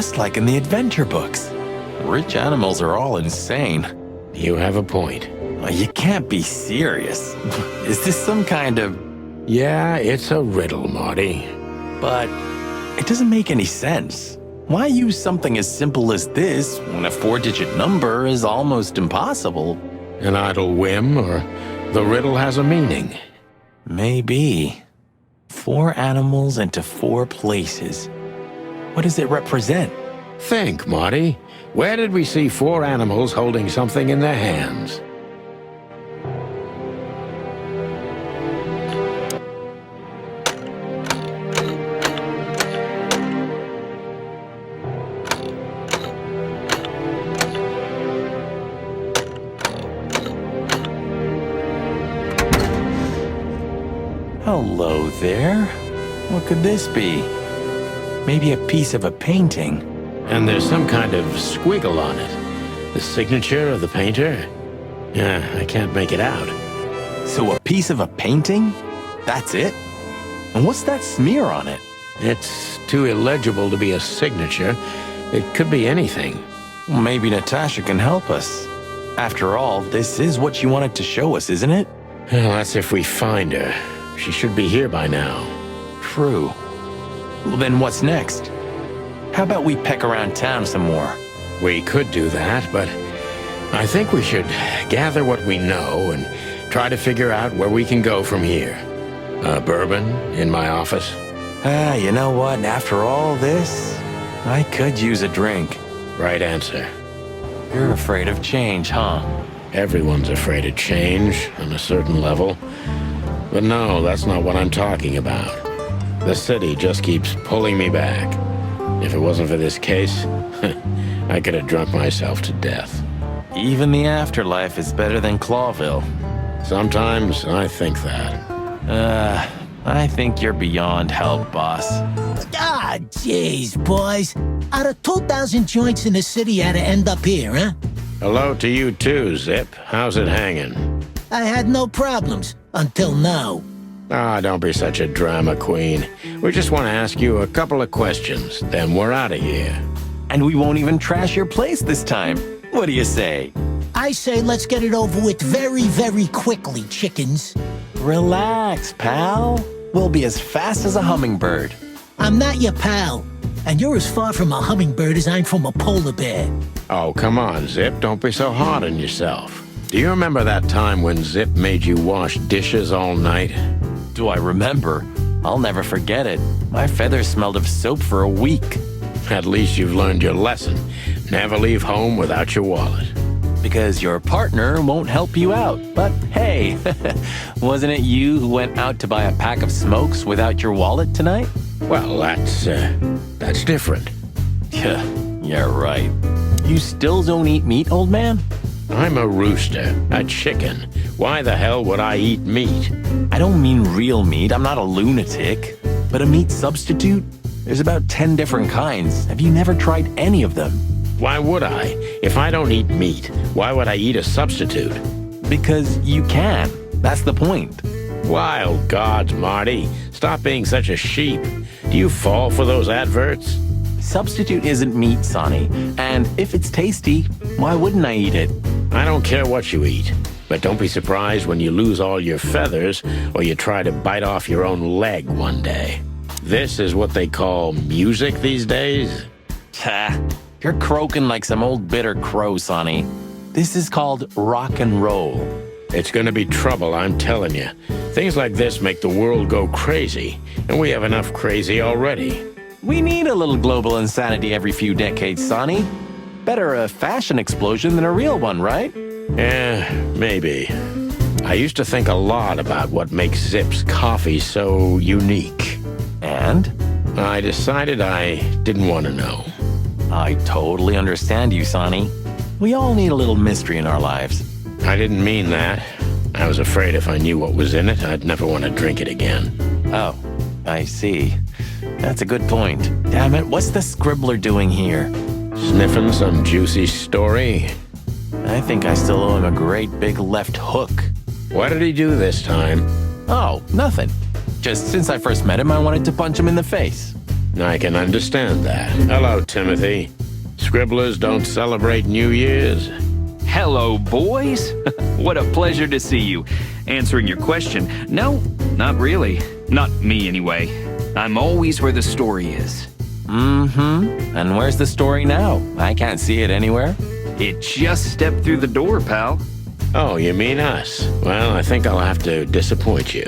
just like in the adventure books. Rich animals are all insane. You have a point. You can't be serious. Is this some kind of... Yeah, it's a riddle, Marty. But it doesn't make any sense. Why use something as simple as this when a 4-digit number is almost impossible? An idle whim, or the riddle has a meaning? Maybe. 4 animals into 4 places. What does it represent? Think, Marty. Where did we see 4 animals holding something in their hands? Hello there. What could this be? Maybe a piece of a painting. And there's some kind of squiggle on it. The signature of the painter? Yeah, I can't make it out. So a piece of a painting? That's it? And what's that smear on it? It's too illegible to be a signature. It could be anything. Well, maybe Natasha can help us. After all, this is what she wanted to show us, isn't it? Well, that's if we find her. She should be here by now. True. Well, then what's next? How about we peck around town some more? We could do that, but I think we should gather what we know and try to figure out where we can go from here. Bourbon in my office? You know what? After all this, I could use a drink. Right answer. You're afraid of change, huh? Everyone's afraid of change on a certain level. But no, that's not what I'm talking about. The city just keeps pulling me back. If it wasn't for this case, I could have drunk myself to death. Even the afterlife is better than Clawville. Sometimes I think that. I think you're beyond help, boss. Ah, jeez, boys. Out of 2,000 joints in the city, how'd it end up here, huh? Hello to you too, Zip. How's it hanging? I had no problems, until now. Ah, don't be such a drama queen. We just want to ask you a couple of questions, then we're out of here. And we won't even trash your place this time. What do you say? I say let's get it over with very, very quickly, chickens. Relax, pal. We'll be as fast as a hummingbird. I'm not your pal, and you're as far from a hummingbird as I'm from a polar bear. Oh, come on, Zip. Don't be so hard on yourself. Do you remember that time when Zip made you wash dishes all night? Do I remember? I'll never forget it. My feathers smelled of soap for a week. At least you've learned your lesson. Never leave home without your wallet. Because your partner won't help you out. But hey, wasn't it you who went out to buy a pack of smokes without your wallet tonight? Well, that's different. Yeah, right. You still don't eat meat, old man? I'm a rooster, a chicken. Why the hell would I eat meat? I don't mean real meat. I'm not a lunatic. But a meat substitute? There's about 10 different kinds. Have you never tried any of them? Why would I? If I don't eat meat, why would I eat a substitute? Because you can. That's the point. Wild gods, Marty. Stop being such a sheep. Do you fall for those adverts? Substitute isn't meat, Sonny. And if it's tasty, why wouldn't I eat it? I don't care what you eat. But don't be surprised when you lose all your feathers or you try to bite off your own leg one day. This is what they call music these days? Ha! You're croaking like some old bitter crow, Sonny. This is called rock and roll. It's gonna be trouble, I'm telling you. Things like this make the world go crazy, and we have enough crazy already. We need a little global insanity every few decades, Sonny. Better a fashion explosion than a real one, right? Yeah, maybe. I used to think a lot about what makes Zip's coffee so unique. And? I decided I didn't want to know. I totally understand you, Sonny. We all need a little mystery in our lives. I didn't mean that. I was afraid if I knew what was in it, I'd never want to drink it again. Oh, I see. That's a good point. Damn it, what's the scribbler doing here? Sniffing some juicy story? I think I still owe him a great big left hook. What did he do this time? Oh, nothing. Just since I first met him, I wanted to punch him in the face. I can understand that. Hello, Timothy. Scribblers don't celebrate New Year's. Hello, boys. What a pleasure to see you. Answering your question, no, not really. Not me, anyway. I'm always where the story is. Mm-hmm. And where's the story now? I can't see it anywhere. It just stepped through the door, pal. Oh, you mean us? Well, I think I'll have to disappoint you.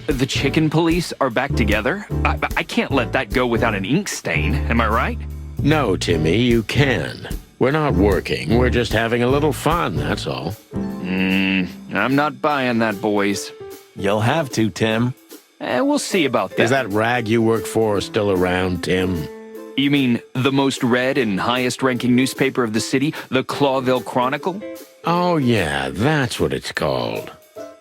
The chicken police are back together? I can't let that go without an ink stain, am I right? No, Timmy, you can. We're not working. We're just having a little fun, that's all. I'm not buying that, boys. You'll have to, Tim. We'll see about that. Is that rag you work for still around, Tim? You mean the most read and highest-ranking newspaper of the city, the Clawville Chronicle? Oh, yeah, that's what it's called.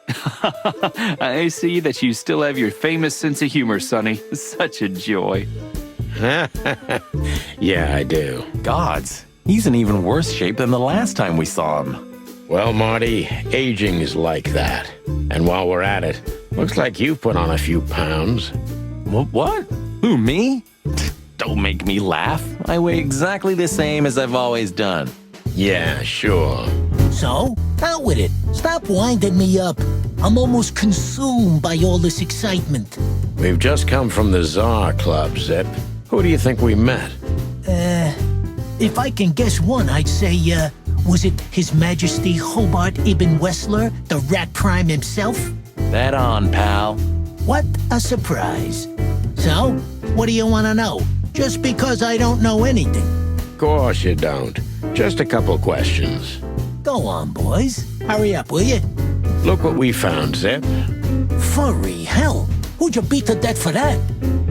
I see that you still have your famous sense of humor, Sonny. Such a joy. Yeah, I do. Gods, he's in even worse shape than the last time we saw him. Well, Marty, aging is like that. And while we're at it, looks like you've put on a few pounds. What? Who, me? Don't make me laugh. I weigh exactly the same as I've always done. Yeah, sure. So, out with it. Stop winding me up. I'm almost consumed by all this excitement. We've just come from the Czar Club, Zip. Who do you think we met? If I can guess one, I'd say, was it His Majesty Hobart Ibn Wessler, the Rat Prime himself? Bet on, pal. What a surprise. So, what do you want to know? Just because I don't know anything. Of course you don't. Just a couple questions. Go on, boys. Hurry up, will you? Look what we found, Zip. Furry hell. Who'd you beat to death for that?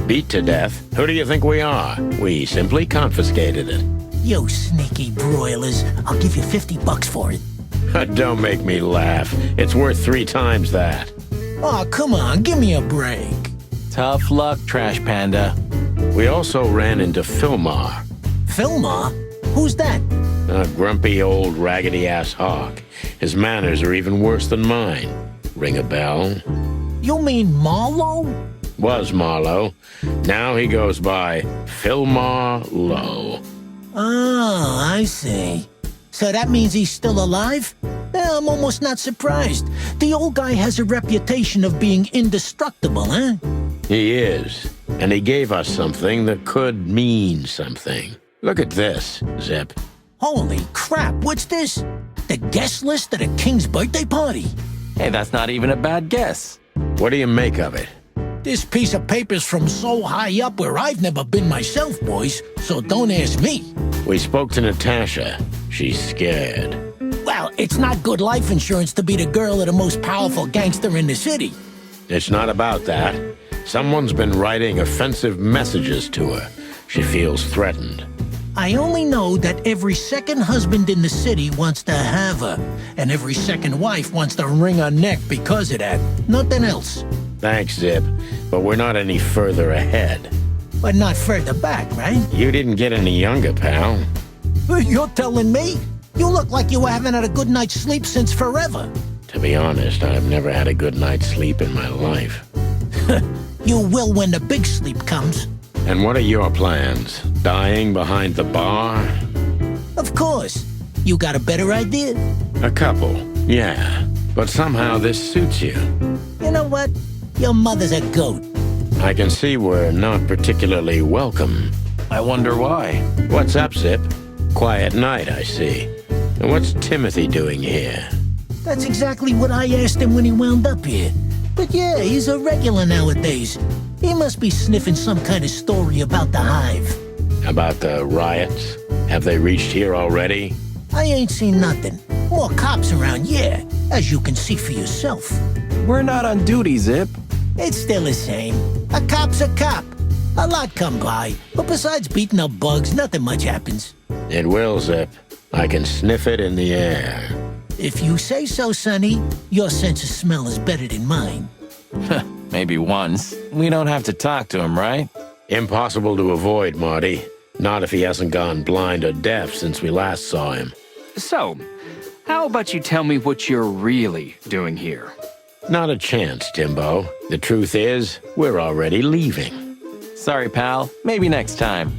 Beat to death? Who do you think we are? We simply confiscated it. You sneaky broilers. I'll give you $50 for it. Don't make me laugh. It's worth 3 times that. Oh, come on. Give me a break. Tough luck, Trash Panda. We also ran into Filmar. Filmar? Who's that? A grumpy old raggedy-ass hawk. His manners are even worse than mine. Ring a bell? You mean Marlowe? Was Marlowe. Now he goes by Filmar Lowe. Oh, I see. So that means he's still alive? I'm almost not surprised. The old guy has a reputation of being indestructible, huh? He is. And he gave us something that could mean something. Look at this, Zip. Holy crap, what's this? The guest list at a king's birthday party? Hey, that's not even a bad guess. What do you make of it? This piece of paper's from so high up where I've never been myself, boys, so don't ask me. We spoke to Natasha. She's scared. Well, it's not good life insurance to be the girl of the most powerful gangster in the city. It's not about that. Someone's been writing offensive messages to her. She feels threatened. I only know that every second husband in the city wants to have her, and every second wife wants to wring her neck because of that. Nothing else. Thanks, Zip, but we're not any further ahead. But not further back, right? You didn't get any younger, pal. You're telling me? You look like you haven't had a good night's sleep since forever. To be honest, I've never had a good night's sleep in my life. You will when the big sleep comes. And what are your plans? Dying behind the bar? Of course. You got a better idea? A couple, yeah. But somehow this suits you. You know what? Your mother's a goat. I can see we're not particularly welcome. I wonder why. What's up, Zip? Quiet night, I see. And what's Timothy doing here? That's exactly what I asked him when he wound up here. But yeah, he's a regular nowadays. He must be sniffing some kind of story about the hive. About the riots? Have they reached here already? I ain't seen nothing. More cops around, yeah, as you can see for yourself. We're not on duty, Zip. It's still the same. A cop's a cop. A lot come by, but besides beating up bugs, nothing much happens. It will, Zip. I can sniff it in the air. If you say so, Sonny, your sense of smell is better than mine. Maybe once. We don't have to talk to him, right? Impossible to avoid, Marty. Not if he hasn't gone blind or deaf since we last saw him. So, how about you tell me what you're really doing here? Not a chance, Timbo. The truth is, we're already leaving. Sorry, pal. Maybe next time.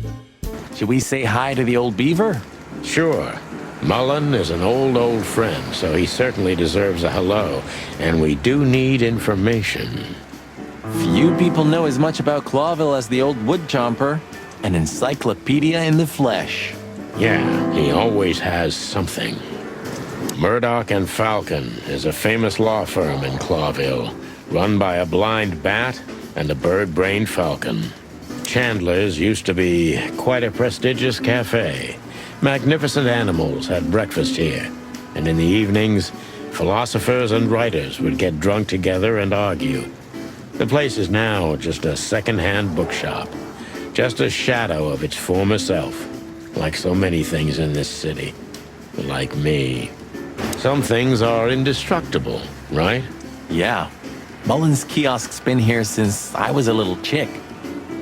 Should we say hi to the old beaver? Sure. Mullen is an old friend, so he certainly deserves a hello, and we do need information. Few people know as much about Clawville as the old wood chomper. An encyclopedia in the flesh. Yeah, he always has something. Murdoch and Falcon is a famous law firm in Clawville, run by a blind bat and a bird-brained falcon. Chandler's used to be quite a prestigious cafe. Magnificent animals had breakfast here, and in the evenings, philosophers and writers would get drunk together and argue. The place is now just a second-hand bookshop, just a shadow of its former self, like so many things in this city. Like me. Some things are indestructible, right? Yeah. Mullen's kiosk's been here since I was a little chick.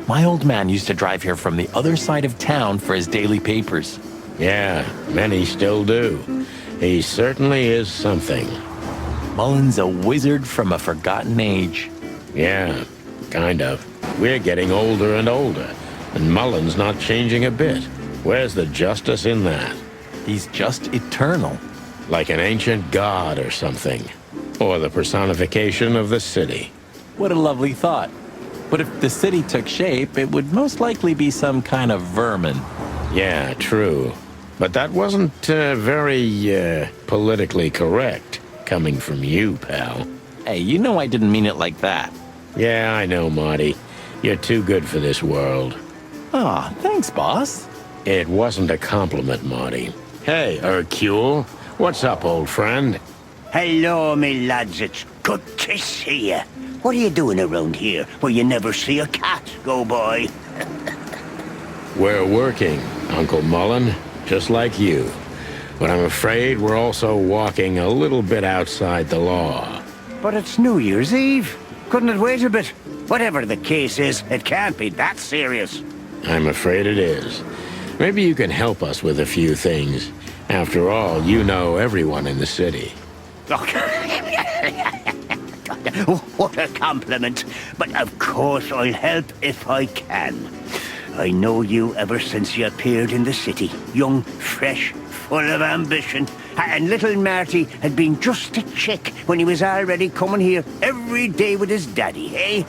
My old man used to drive here from the other side of town for his daily papers. Yeah, many still do. He certainly is something. Mullen's a wizard from a forgotten age. Yeah, kind of. We're getting older and older, and Mullen's not changing a bit. Where's the justice in that? He's just eternal. Like an ancient god or something. Or the personification of the city. What a lovely thought. But if the city took shape, it would most likely be some kind of vermin. Yeah, true. But that wasn't very politically correct, coming from you, pal. Hey, you know I didn't mean it like that. Yeah, I know, Marty. You're too good for this world. Aw, thanks, boss. It wasn't a compliment, Marty. Hey, Hercule. What's up, old friend? Hello, me lads. It's good to see you. What are you doing around here where you never see a cat go by? We're working, Uncle Mullen, just like you. But I'm afraid we're also walking a little bit outside the law. But it's New Year's Eve. Couldn't it wait a bit? Whatever the case is, it can't be that serious. I'm afraid it is. Maybe you can help us with a few things. After all, you know everyone in the city. What a compliment. But of course I'll help if I can. I know you ever since you appeared in the city. Young, fresh, full of ambition. And little Marty had been just a chick when he was already coming here every day with his daddy, eh?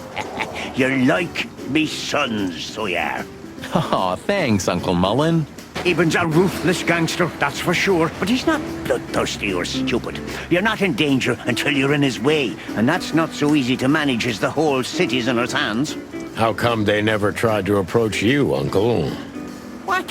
You're like me sons, so you are. Aw, thanks, Uncle Mullen. Eben's a ruthless gangster, that's for sure, but he's not bloodthirsty or stupid. You're not in danger until you're in his way, and that's not so easy to manage as the whole city's in his hands. How come they never tried to approach you, Uncle? What?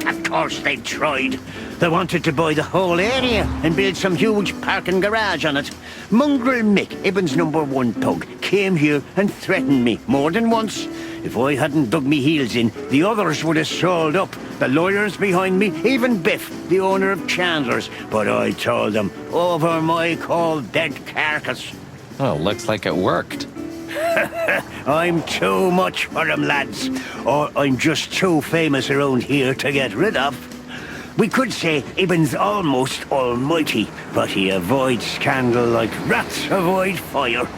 Of course they tried. They wanted to buy the whole area and build some huge parking garage on it. Mongrel Mick, Ibben's #1 thug, came here and threatened me more than once. If I hadn't dug me heels in, the others would have sold up. The lawyers behind me, even Biff, the owner of Chandler's. But I told them, over my cold dead carcass. Oh, looks like it worked. I'm too much for him, lads. Or I'm just too famous around here to get rid of. We could say Ibben's almost almighty, but he avoids scandal like rats avoid fire.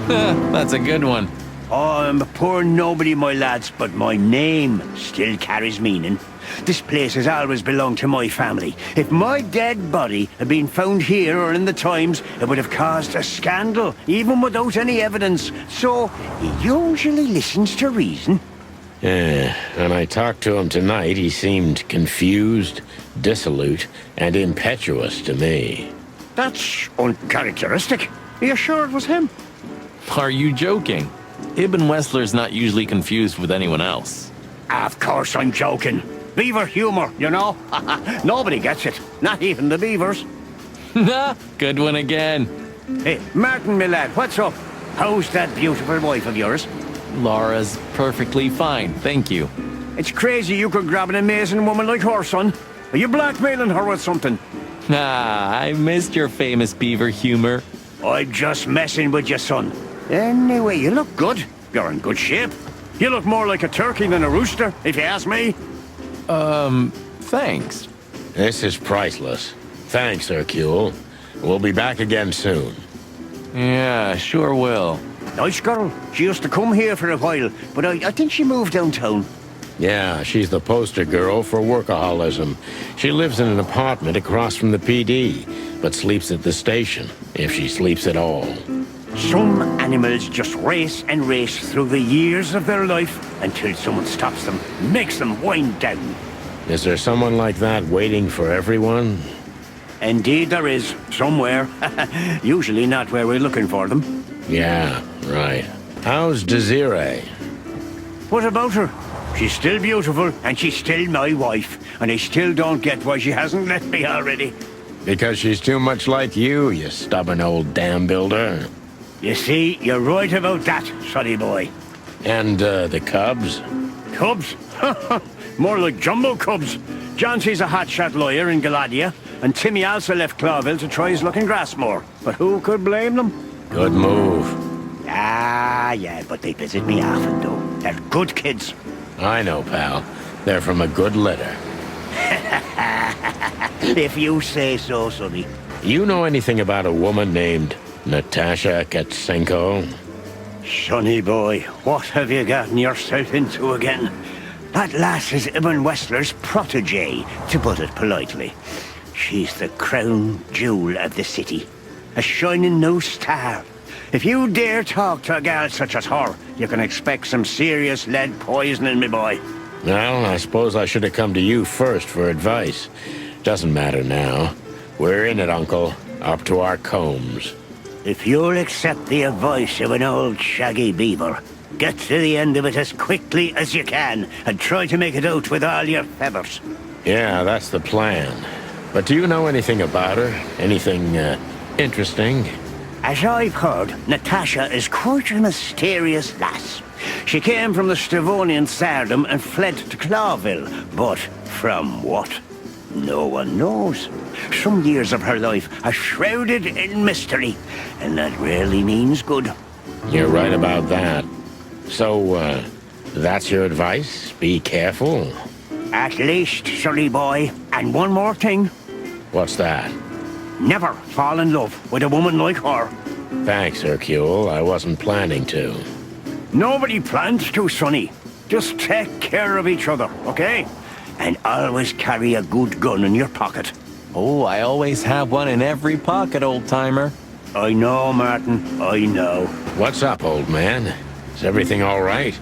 That's a good one. I'm a poor nobody, my lads, but my name still carries meaning. This place has always belonged to my family. If my dead body had been found here or in the Times, it would have caused a scandal, even without any evidence. So, he usually listens to reason. When I talked to him tonight, he seemed confused, dissolute, and impetuous to me. That's uncharacteristic. Are you sure it was him? Are you joking? Ibn Wessler's not usually confused with anyone else. Of course I'm joking. Beaver humor, you know? Nobody gets it. Not even the beavers. Good one again. Hey, Martin, my lad, what's up? How's that beautiful wife of yours? Laura's perfectly fine, thank you. It's crazy you could grab an amazing woman like her, son. Are you blackmailing her with something? I missed your famous beaver humor. I'm just messing with you, son. Anyway, you look good. You're in good shape. You look more like a turkey than a rooster, if you ask me. Thanks. This is priceless. Thanks, Hercule. We'll be back again soon. Yeah, sure will. Nice girl. She used to come here for a while, but I think she moved downtown. Yeah, she's the poster girl for workaholism. She lives in an apartment across from the PD, but sleeps at the station, if she sleeps at all. Some animals just race and race through the years of their life until someone stops them, makes them wind down. Is there someone like that waiting for everyone? Indeed there is, somewhere. Usually not where we're looking for them. Yeah, right. How's Desiree? What about her? She's still beautiful, and she's still my wife, and I still don't get why she hasn't left me already. Because she's too much like you stubborn old dam builder. You see, you're right about that, sonny boy. And, the cubs? Cubs? More like jumbo cubs. Johnson's a hotshot lawyer in Galadia, and Timmy also left Clawville to try his luck in Grassmore. But who could blame them? Good move. Ah, yeah, but they visit me often, though. They're good kids. I know, pal. They're from a good litter. If you say so, sonny. You know anything about a woman named Natasha Katsenko? Sonny boy, what have you gotten yourself into again? That lass is Ibn Wessler's protege, to put it politely. She's the crown jewel of the city. A shining new star. If you dare talk to a gal such as her, you can expect some serious lead poisoning, me boy. Well, I suppose I should have come to you first for advice. Doesn't matter now. We're in it, Uncle. Up to our combs. If you'll accept the advice of an old shaggy beaver, get to the end of it as quickly as you can, and try to make it out with all your feathers. Yeah, that's the plan. But do you know anything about her? Anything, interesting? As I've heard, Natasha is quite a mysterious lass. She came from the Stavonian Tsardom and fled to Clawville, but from what? No one knows. Some years of her life are shrouded in mystery, and that rarely means good. You're right about that. So, that's your advice? Be careful? At least, sonny boy. And one more thing. What's that? Never fall in love with a woman like her. Thanks, Hercule. I wasn't planning to. Nobody plans to, sonny. Just take care of each other, okay? And always carry a good gun in your pocket. Oh, I always have one in every pocket, old-timer. I know, Martin. I know. What's up, old man? Is everything all right?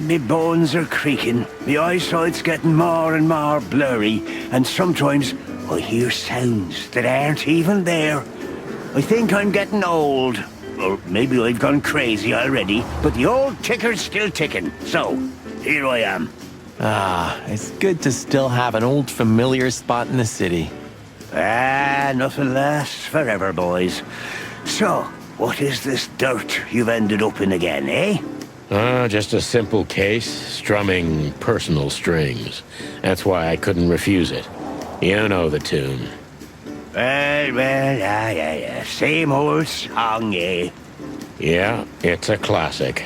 Me bones are creaking. My eyesight's getting more and more blurry. And sometimes I hear sounds that aren't even there. I think I'm getting old. Or maybe I've gone crazy already. But the old ticker's still ticking. So, here I am. Ah, it's good to still have an old familiar spot in the city. Ah, nothing lasts forever, boys. So, what is this dirt you've ended up in again, eh? Just a simple case, strumming personal strings. That's why I couldn't refuse it. You know the tune. Well, yeah. Same old song, eh? Yeah, it's a classic.